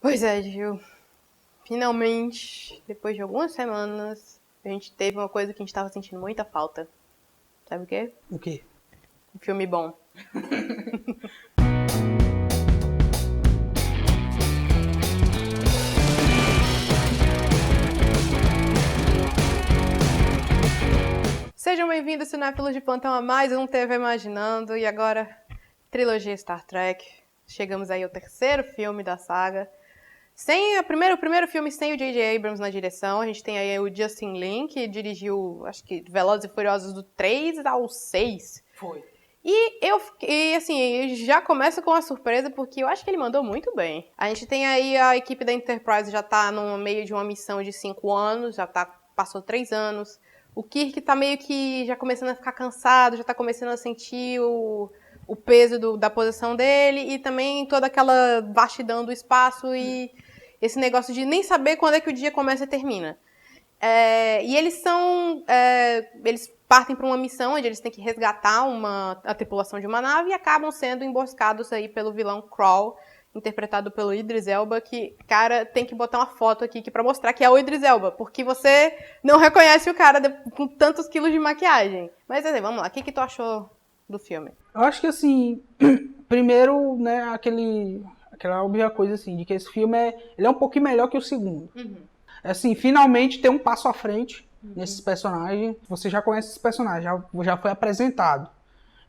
Pois é, Gil. Finalmente, depois de algumas semanas, a gente teve uma coisa que a gente tava sentindo muita falta. Sabe o quê? O quê? Um filme bom. Sejam bem-vindos, cinéfilos de plantão, a mais um TV Imaginando. E agora, trilogia Star Trek. Chegamos aí ao terceiro filme da saga. O primeiro filme sem o J.J. Abrams na direção. A gente tem aí o Justin Lin, que dirigiu, acho que, Velozes e Furiosos do 3 ao 6. Foi. E assim, já começa com uma surpresa, porque eu acho que ele mandou muito bem. A gente tem aí a equipe da Enterprise já tá no meio de uma missão de 5 anos, passou 3 anos. O Kirk tá meio que já começando a ficar cansado, já tá começando a sentir o peso da posição dele e também toda aquela vastidão do espaço e esse negócio de nem saber quando é que o dia começa e termina. E eles eles partem para uma missão onde eles têm que resgatar a tripulação de uma nave e acabam sendo emboscados aí pelo vilão Krall, interpretado pelo Idris Elba, que, cara, tem que botar uma foto aqui para mostrar que é o Idris Elba, porque você não reconhece o cara com tantos quilos de maquiagem. Mas assim, vamos lá, o que tu achou do filme? Eu acho que assim, primeiro, né, aquela óbvia coisa assim, de que esse filme ele é um pouquinho melhor que o segundo. Assim, finalmente tem um passo à frente nesses personagens. Você já conhece esses personagens, já foi apresentado.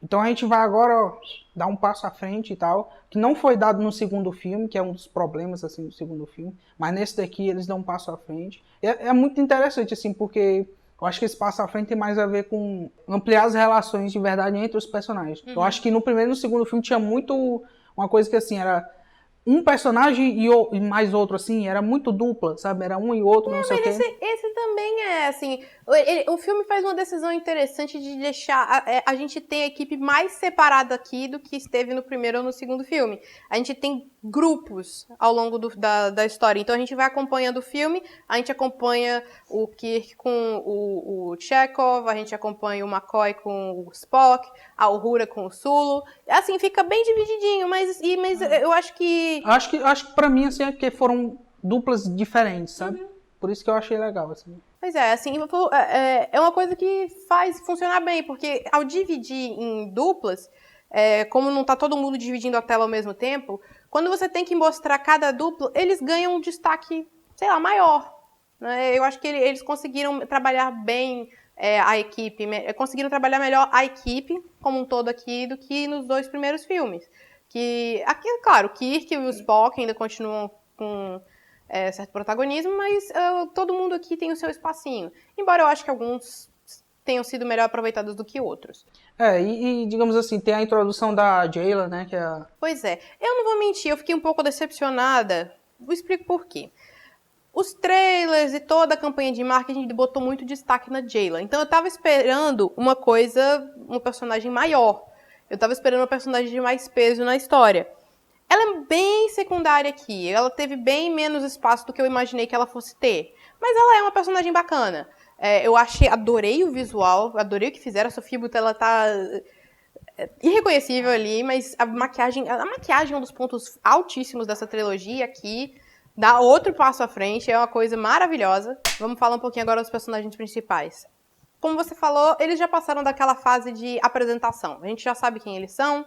Então a gente vai agora, ó, dar um passo à frente e tal, que não foi dado no segundo filme, que é um dos problemas assim do segundo filme, mas nesse daqui eles dão um passo à frente. É muito interessante assim, porque eu acho que esse passo à frente tem mais a ver com ampliar as relações de verdade entre os personagens. Eu acho que no primeiro e no segundo filme tinha muito uma coisa que assim era um personagem e mais outro, assim, era muito dupla, sabe? Era um e outro, não sei o quê. Esse também é, assim, o filme faz uma decisão interessante de deixar, a gente tem a equipe mais separada aqui do que esteve no primeiro ou no segundo filme. A gente tem grupos ao longo da história, então a gente vai acompanhando o filme, a gente acompanha o Kirk com o Chekhov, a gente acompanha o McCoy com o Spock, a Uhura com o Sulu, assim, fica bem divididinho, mas eu acho que... Acho que pra mim, assim, é que foram duplas diferentes, sabe? Por isso que eu achei legal, assim. Pois é, assim, é uma coisa que faz funcionar bem, porque ao dividir em duplas, como não tá todo mundo dividindo a tela ao mesmo tempo, quando você tem que mostrar cada dupla, eles ganham um destaque, sei lá, maior. Né? Eu acho que eles conseguiram trabalhar bem a equipe, conseguiram trabalhar melhor a equipe como um todo aqui do que nos dois primeiros filmes. Que aqui, claro, o Kirk e o Spock ainda continuam com certo protagonismo, mas todo mundo aqui tem o seu espacinho. Embora eu acho que alguns tenham sido melhor aproveitados do que outros. E digamos assim, tem a introdução da Jayla, né, que é a... Pois é, eu não vou mentir, eu fiquei um pouco decepcionada. Vou explicar por quê. Os trailers e toda a campanha de marketing botou muito destaque na Jayla. Então eu tava esperando um personagem maior. Eu tava esperando um personagem de mais peso na história. Ela é bem secundária aqui. Ela teve bem menos espaço do que eu imaginei que ela fosse ter. Mas ela é uma personagem bacana. Adorei o visual, adorei o que fizeram. A Sofia Boutella, ela tá irreconhecível ali, mas a maquiagem é um dos pontos altíssimos dessa trilogia aqui. Dá outro passo à frente, é uma coisa maravilhosa. Vamos falar um pouquinho agora dos personagens principais. Como você falou, eles já passaram daquela fase de apresentação. A gente já sabe quem eles são.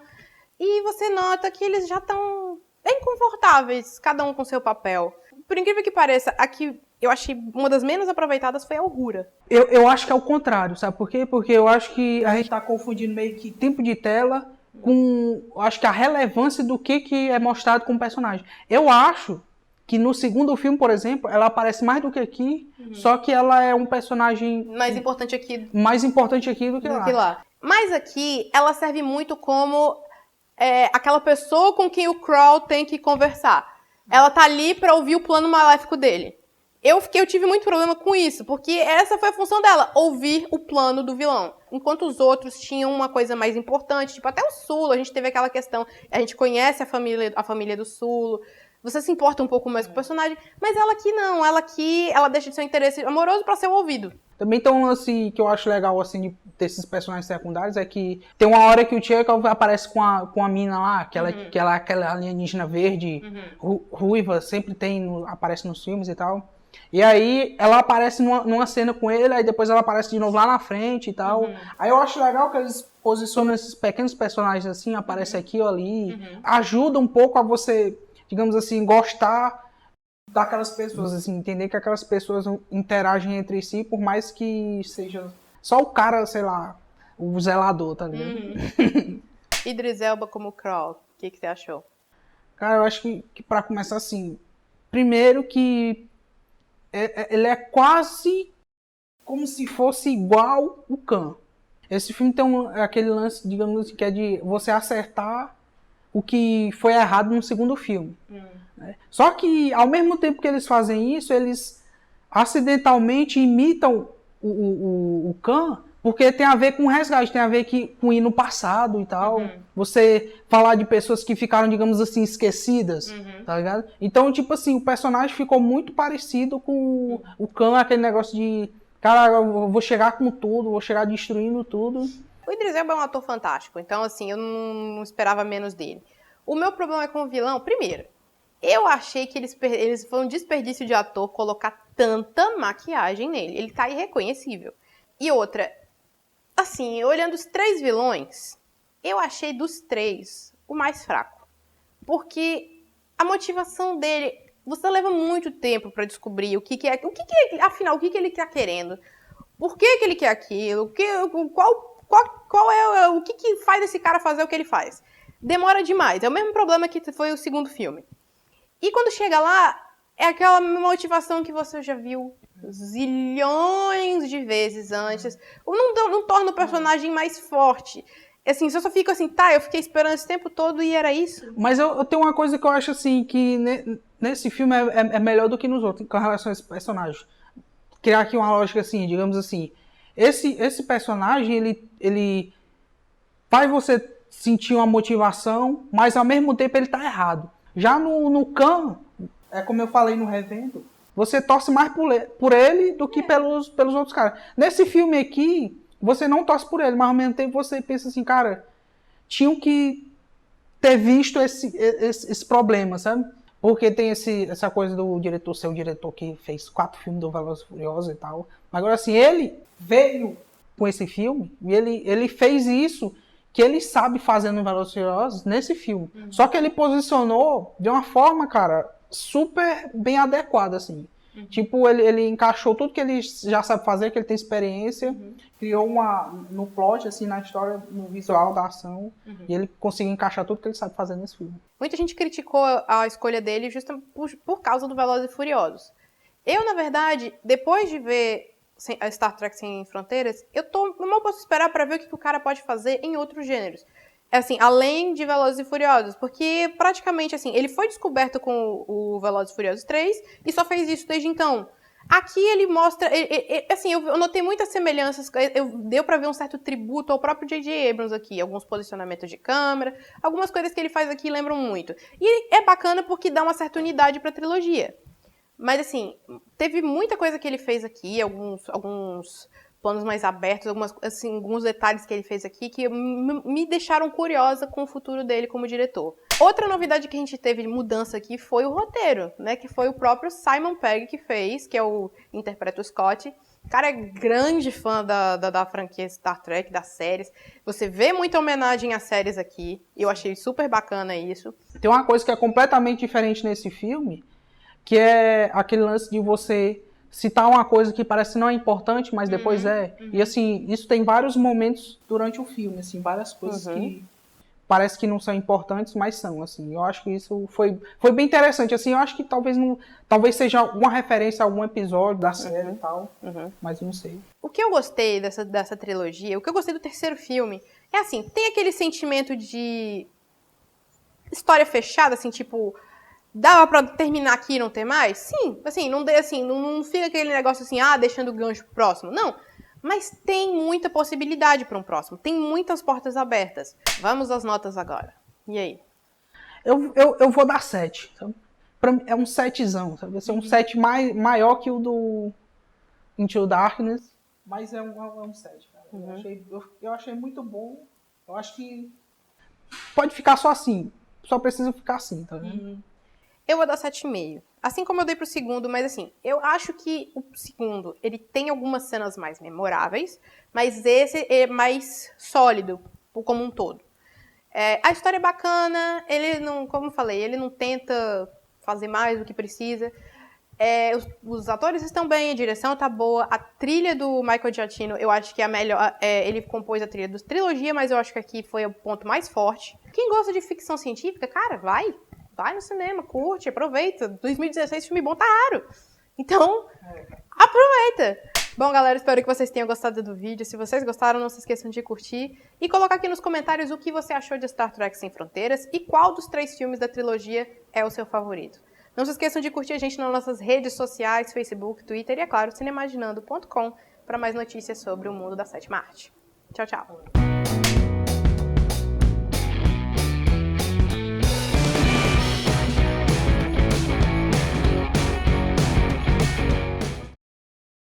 E você nota que eles já estão bem confortáveis, cada um com seu papel. Por incrível que pareça, aqui eu achei uma das menos aproveitadas foi a Uhura. Eu acho que é o contrário, sabe por quê? Porque eu acho que a gente tá confundindo meio que tempo de tela com, eu acho que a relevância do que é mostrado com o personagem. Eu acho que no segundo filme, por exemplo, ela aparece mais do que aqui, só que ela é um personagem mais importante aqui do que que lá. Mas aqui, ela serve muito como aquela pessoa com quem o Krall tem que conversar. Ela tá ali pra ouvir o plano maléfico dele. Eu tive muito problema com isso, porque essa foi a função dela, ouvir o plano do vilão. Enquanto os outros tinham uma coisa mais importante, tipo, até o Sulu, a gente teve aquela questão, a gente conhece a família do Sulu, você se importa um pouco mais com o personagem, mas ela aqui não, ela deixa de ser um interesse amoroso pra ser o ouvido. Também tem um lance que eu acho legal, assim, desses personagens secundários, é que tem uma hora que o Chekhov aparece com a mina lá, que ela é aquela alienígena verde, ruiva, sempre aparece nos filmes e tal. E aí ela aparece numa cena com ele, aí depois ela aparece de novo lá na frente e tal. Aí eu acho legal que eles posicionam esses pequenos personagens assim, aparece aqui ou ali, ajuda um pouco a você, digamos assim, gostar daquelas pessoas, assim, entender que aquelas pessoas interagem entre si, por mais que seja só o cara, sei lá, o zelador, tá ligado? Idris Elba como Kroll, o que você achou? Cara, eu acho que pra começar assim, primeiro que ele é quase como se fosse igual o Khan. Esse filme tem aquele lance, digamos assim, que é de você acertar o que foi errado no segundo filme. Né? Só que, ao mesmo tempo que eles fazem isso, eles acidentalmente imitam o Khan, porque tem a ver com resgate, tem a ver com ir no passado e tal. Você falar de pessoas que ficaram, digamos assim, esquecidas, tá ligado? Então, tipo assim, o personagem ficou muito parecido com o Khan, aquele negócio de, cara, eu vou chegar com tudo, vou chegar destruindo tudo. O Idris Elba é um ator fantástico, então, assim, eu não esperava menos dele. O meu problema é com o vilão, primeiro, eu achei que eles foi um desperdício de ator colocar tanta maquiagem nele. Ele tá irreconhecível. E outra, assim, olhando os 3 vilões, eu achei dos 3 o mais fraco. Porque a motivação dele, você leva muito tempo pra descobrir afinal, o que ele tá querendo. Por que ele quer aquilo? Qual é o que faz esse cara fazer o que ele faz? Demora demais. É o mesmo problema que foi o segundo filme. E quando chega lá, é aquela motivação que você já viu zilhões de vezes antes. Não torna o personagem mais forte. Assim, você só fica assim, tá, eu fiquei esperando esse tempo todo e era isso. Mas eu tenho uma coisa que eu acho assim, que nesse filme é melhor do que nos outros, com relação a esse personagem. Criar aqui uma lógica assim, digamos assim. Esse personagem, ele faz você sentir uma motivação, mas ao mesmo tempo ele tá errado. Já no Khan, é como eu falei no Revendo, você torce mais por ele do que pelos outros caras. Nesse filme aqui, você não torce por ele, mas ao mesmo tempo você pensa assim, cara, tinham que ter visto esse problema, sabe? Porque tem essa coisa do diretor ser o diretor que fez 4 filmes do Velozes e Furiosos e tal. Agora, assim, ele veio com esse filme e ele fez isso que ele sabe fazer no Velozes e Furiosos nesse filme. Só que ele posicionou de uma forma, cara, super bem adequada, assim. Tipo, ele encaixou tudo que ele já sabe fazer, que ele tem experiência, criou no plot, assim, na história, no visual da ação, e ele conseguiu encaixar tudo que ele sabe fazer nesse filme. Muita gente criticou a escolha dele justamente por causa do Velozes e Furiosos. Eu, na verdade, depois de ver a Star Trek Sem Fronteiras, eu não posso esperar para ver o que o cara pode fazer em outros gêneros. Assim, além de Velozes e Furiosos, porque praticamente, assim, ele foi descoberto com o Velozes e Furiosos 3 e só fez isso desde então. Aqui ele mostra, assim, eu notei muitas semelhanças, deu pra ver um certo tributo ao próprio J.J. Abrams aqui, alguns posicionamentos de câmera, algumas coisas que ele faz aqui lembram muito. E é bacana porque dá uma certa unidade pra trilogia. Mas, assim, teve muita coisa que ele fez aqui, alguns planos mais abertos, alguns detalhes que ele fez aqui que me deixaram curiosa com o futuro dele como diretor. Outra novidade que a gente teve de mudança aqui foi o roteiro, né? Que foi o próprio Simon Pegg que fez, que é interpreta o Scott. O cara é grande fã da franquia Star Trek, das séries. Você vê muita homenagem às séries aqui. E eu achei super bacana isso. Tem uma coisa que é completamente diferente nesse filme, que é aquele lance de você citar uma coisa que parece não é importante, mas depois é. E assim, isso tem vários momentos durante o filme, assim, várias coisas que parece que não são importantes, mas são, assim. Eu acho que isso foi bem interessante, assim, eu acho que talvez seja uma referência a algum episódio da série e tal, mas não sei. O que eu gostei dessa trilogia, o que eu gostei do terceiro filme, é assim, tem aquele sentimento de história fechada, assim, tipo, dava pra terminar aqui e não ter mais? Sim, assim, não fica aquele negócio assim, deixando o gancho pro próximo. Não, mas tem muita possibilidade para um próximo. Tem muitas portas abertas. Vamos às notas agora. E aí? Eu vou dar 7. É um setzão, sabe? Vai ser um set maior que o do Into the Darkness, mas é um set, cara. Eu achei muito bom. Eu acho que pode ficar só assim. Só precisa ficar assim, tá vendo? Eu vou dar 7,5. Assim como eu dei pro segundo, mas assim, eu acho que o segundo, ele tem algumas cenas mais memoráveis, mas esse é mais sólido, como um todo. A história é bacana, ele não, como eu falei, ele não tenta fazer mais do que precisa. Os atores estão bem, a direção tá boa, a trilha do Michael Giacchino, eu acho que é a melhor. Ele compôs a trilha dos trilogia, mas eu acho que aqui foi o ponto mais forte. Quem gosta de ficção científica, cara, vai no cinema, curte, aproveita. 2016, filme bom tá raro. Então, aproveita! Bom, galera, espero que vocês tenham gostado do vídeo. Se vocês gostaram, não se esqueçam de curtir e colocar aqui nos comentários o que você achou de Star Trek Sem Fronteiras e qual dos 3 filmes da trilogia é o seu favorito. Não se esqueçam de curtir a gente nas nossas redes sociais, Facebook, Twitter e, é claro, cinemaginando.com para mais notícias sobre o mundo da sétima arte. Tchau, tchau!